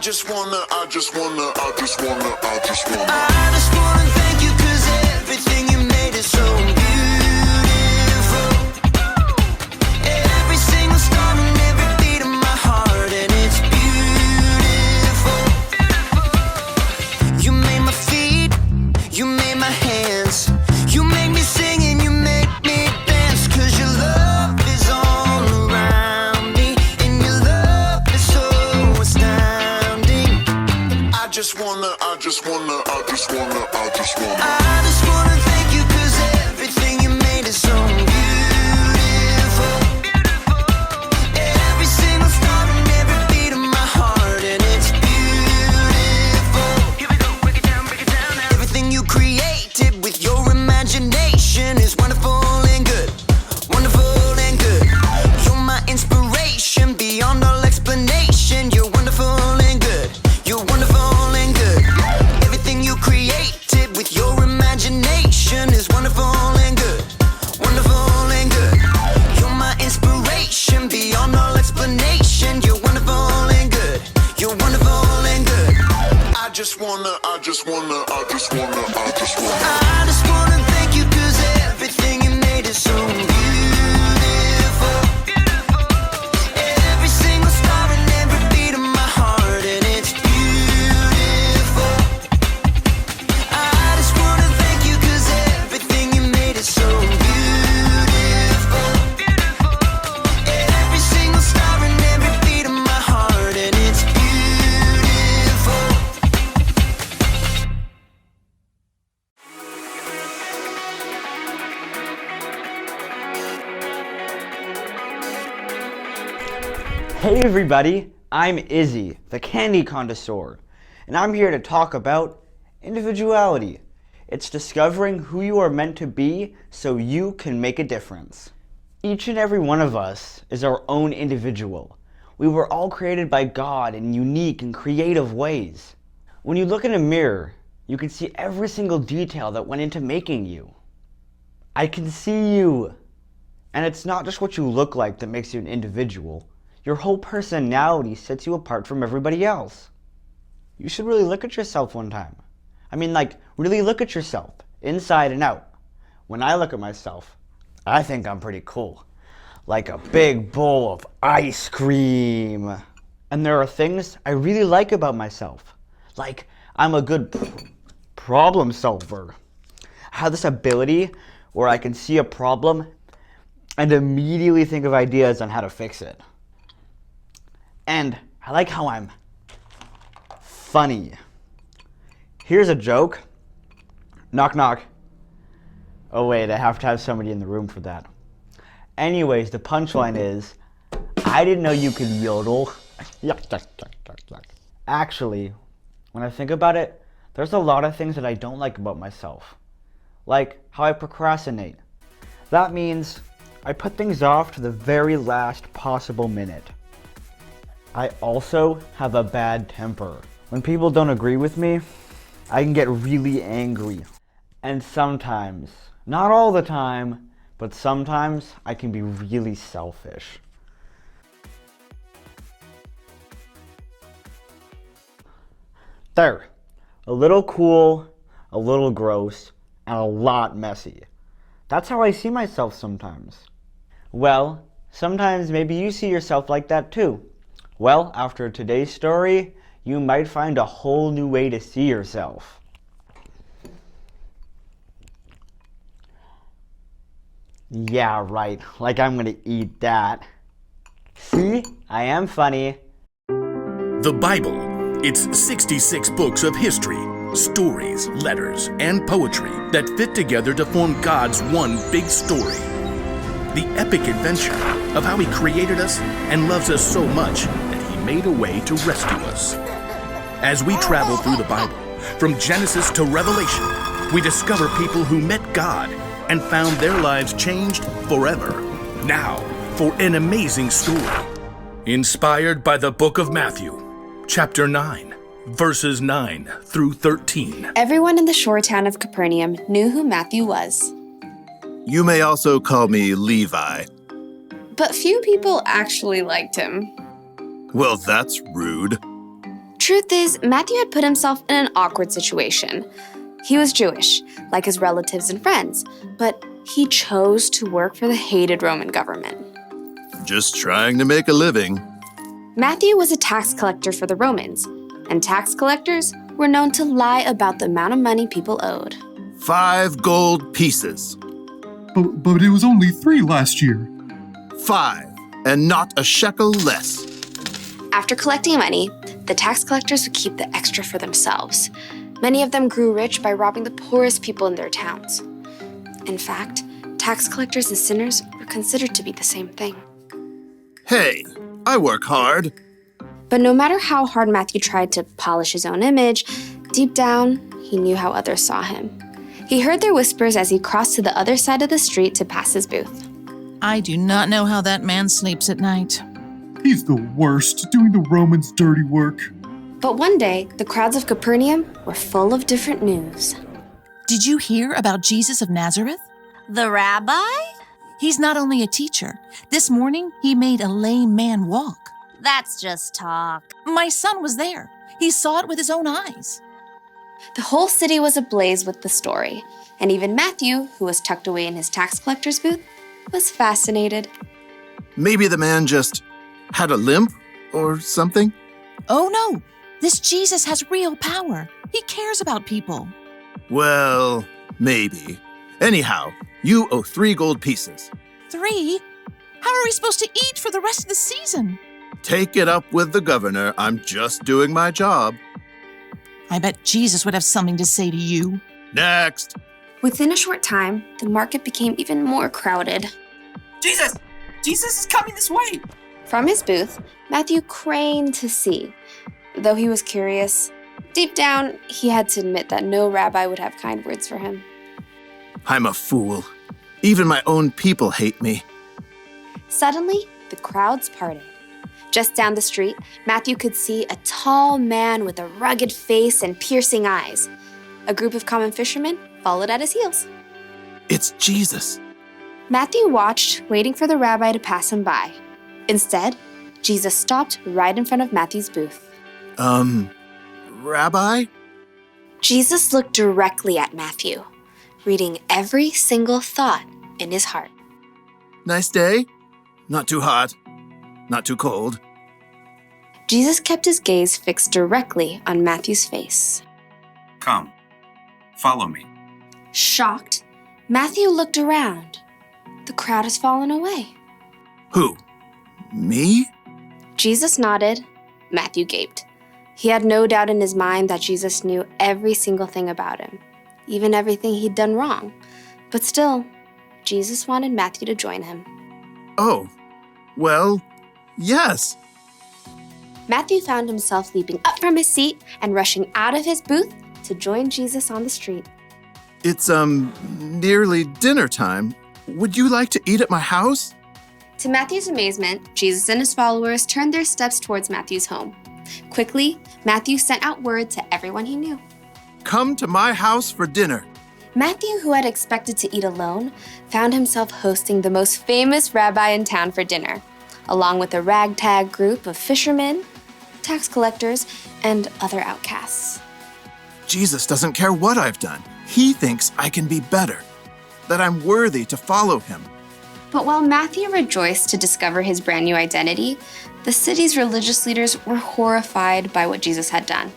just wanna thank you 'cause everything you made is so beautiful. Every single star and every beat of my heart, and it's beautiful. You made my feet, you made my hands, you made me sing and you make me dance, 'cause your love is all around me, and your love is so astounding. I just wanna thank you 'cause everything you made is so beautiful. Every single star and every beat of my heart, and it's beautiful. Here we go, break it down now. Everything you created with your imagination is wonderful and good, wonderful and good. You're my inspiration beyond all explanation. You're wonderful and good, you're wonderful and good. Everything you created with your imagination is wonderful and good, wonderful and good. You're my inspiration beyond all explanation. You're wonderful and good, you're wonderful and good. I just wanna thank you 'cause everything you made is so beautiful. Every single star and every beat of my heart, and it's beautiful. I just wanna thank you 'cause everything you made is so beautiful. Every single star and every beat of my heart, and it's beautiful. Hey everybody, I'm Izzy, the candy connoisseur, and I'm here to talk about individuality. It's discovering who you are meant to be so you can make a difference. Each and every one of us is our own individual. We were all created by God in unique and creative ways. When you look in a mirror, you can see every single detail that went into making you. I can see you. And it's not just what you look like that makes you an individual. Your whole personality sets you apart from everybody else. You should really look at yourself one time. Really look at yourself, inside and out. When I look at myself, I think I'm pretty cool. Like a big bowl of ice cream. And there are things I really like about myself. Like, I'm a good problem solver. I have this ability where I can see a problem and immediately think of ideas on how to fix it. And I like how I'm funny. Here's a joke. Knock, knock. Oh wait, I have to have somebody in the room for that. Anyways, the punchline is, I didn't know you could yodel. Actually, when I think about it, there's a lot of things that I don't like about myself. Like how I procrastinate. That means I put things off to the very last possible minute. I also have a bad temper. When people don't agree with me, I can get really angry. And sometimes, not all the time, but sometimes I can be really selfish. There, a little cool, a little gross, and a lot messy. That's how I see myself sometimes. Well, sometimes maybe you see yourself like that too. Well, after today's story, you might find a whole new way to see yourself. Yeah, right. Like I'm gonna eat that. See? I am funny. The Bible. It's 66 books of history, stories, letters, and poetry that fit together to form God's one big story. The epic adventure of how He created us and loves us so much that He made a way to rescue us. As we travel through the Bible, from Genesis to Revelation, we discover people who met God and found their lives changed forever. Now, for an amazing story. Inspired by the book of Matthew, chapter 9, verses 9 through 13. Everyone in the shore town of Capernaum knew who Matthew was. You may also call me Levi. But few people actually liked him. Well, that's rude. truth is, Matthew had put himself in an awkward situation. He was Jewish, like his relatives and friends, but he chose to work for the hated Roman government. Just trying to make a living. Matthew was a tax collector for the Romans, and tax collectors were known to lie about the amount of money people owed. 5 gold pieces. But it was only 3 last year. 5, and not a shekel less. After collecting money, the tax collectors would keep the extra for themselves. Many of them grew rich by robbing the poorest people in their towns. In fact, tax collectors and sinners were considered to be the same thing. Hey, I work hard. But no matter how hard Matthew tried to polish his own image, deep down, he knew how others saw him. He heard their whispers as he crossed to the other side of the street to pass his booth. I do not know how that man sleeps at night. He's the worst, doing the Romans' dirty work. But one day, the crowds of Capernaum were full of different news. Did you hear about Jesus of Nazareth? The rabbi? He's not only a teacher. This morning, he made a lame man walk. That's just talk. My son was there. He saw it with his own eyes. The whole city was ablaze with the story, and even Matthew, who was tucked away in his tax collector's booth, was fascinated. Maybe the man just had a limp or something? Oh no, this Jesus has real power. He cares about people. Well, maybe. Anyhow, you owe 3 gold pieces. 3? How are we supposed to eat for the rest of the season? Take it up with the governor. I'm just doing my job. I bet Jesus would have something to say to you. Next. Within a short time, the market became even more crowded. Jesus! Jesus is coming this way! From his booth, Matthew craned to see. Though he was curious, deep down, he had to admit that no rabbi would have kind words for him. I'm a fool. Even my own people hate me. Suddenly, the crowds parted. Just down the street, Matthew could see a tall man with a rugged face and piercing eyes. A group of common fishermen followed at his heels. It's Jesus. Matthew watched, waiting for the rabbi to pass him by. Instead, Jesus stopped right in front of Matthew's booth. Rabbi? Jesus looked directly at Matthew, reading every single thought in his heart. Nice day? Not too hot. Not too cold. Jesus kept his gaze fixed directly on Matthew's face. Come, follow me. Shocked, Matthew looked around. The crowd has fallen away. Who? Me? Jesus nodded. Matthew gaped. He had no doubt in his mind that Jesus knew every single thing about him, even everything he'd done wrong. But still, Jesus wanted Matthew to join him. Oh, well, yes. Matthew found himself leaping up from his seat and rushing out of his booth to join Jesus on the street. It's, nearly dinner time. Would you like to eat at my house? To Matthew's amazement, Jesus and his followers turned their steps towards Matthew's home. Quickly, Matthew sent out word to everyone he knew. Come to my house for dinner. Matthew, who had expected to eat alone, found himself hosting the most famous rabbi in town for dinner, along with a ragtag group of fishermen, tax collectors, and other outcasts. Jesus doesn't care what I've done. He thinks I can be better, that I'm worthy to follow him. But while Matthew rejoiced to discover his brand new identity, the city's religious leaders were horrified by what Jesus had done.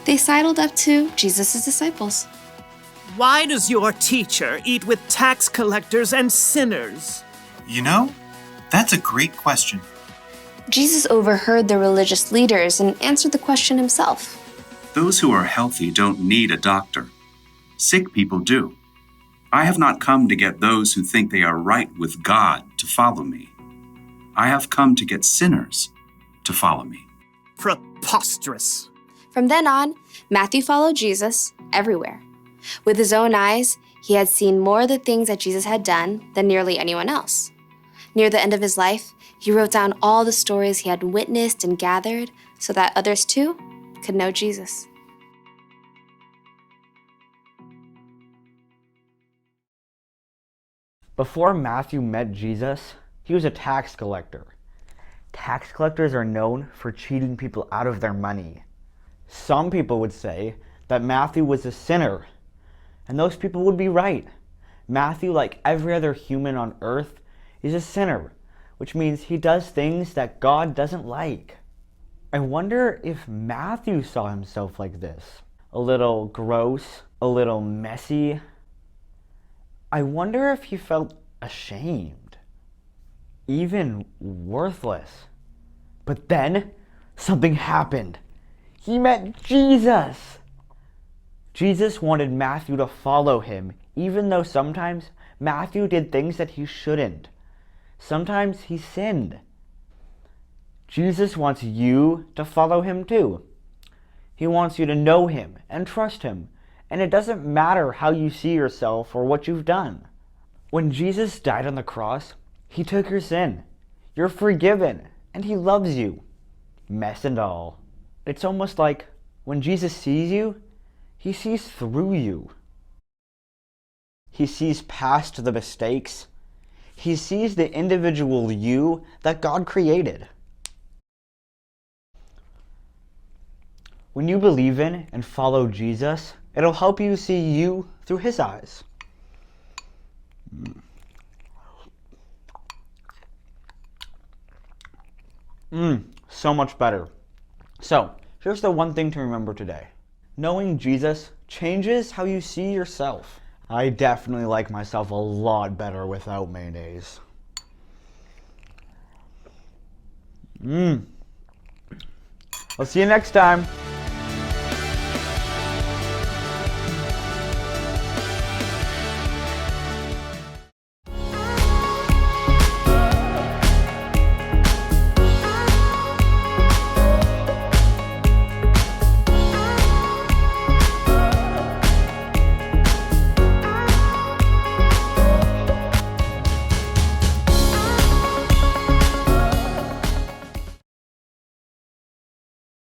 They sidled up to Jesus' disciples. Why does your teacher eat with tax collectors and sinners? You know, that's a great question. Jesus overheard the religious leaders and answered the question himself. Those who are healthy don't need a doctor. Sick people do. I have not come to get those who think they are right with God to follow me. I have come to get sinners to follow me. Preposterous. From then on, Matthew followed Jesus everywhere. With his own eyes, he had seen more of the things that Jesus had done than nearly anyone else. Near the end of his life, he wrote down all the stories he had witnessed and gathered so that others too could know Jesus. Before Matthew met Jesus, he was a tax collector. Tax collectors are known for cheating people out of their money. Some people would say that Matthew was a sinner, and those people would be right. Matthew, like every other human on earth, is a sinner, which means he does things that God doesn't like. I wonder if Matthew saw himself like this. A little gross, a little messy. I wonder if he felt ashamed, even worthless. But then something happened. He met Jesus. Jesus wanted Matthew to follow him, even though sometimes Matthew did things that he shouldn't. Sometimes he sinned. Jesus wants you to follow him too. He wants you to know him and trust him, and it doesn't matter how you see yourself or what you've done. When Jesus died on the cross, he took your sin. You're forgiven, and he loves you, mess and all. It's almost like when Jesus sees you, he sees through you. He sees past the mistakes. He sees the individual you that God created. When you believe in and follow Jesus, it'll help you see you through his eyes. So much better. So, here's the one thing to remember today. Knowing Jesus changes how you see yourself. I definitely like myself a lot better without mayonnaise. I'll see you next time.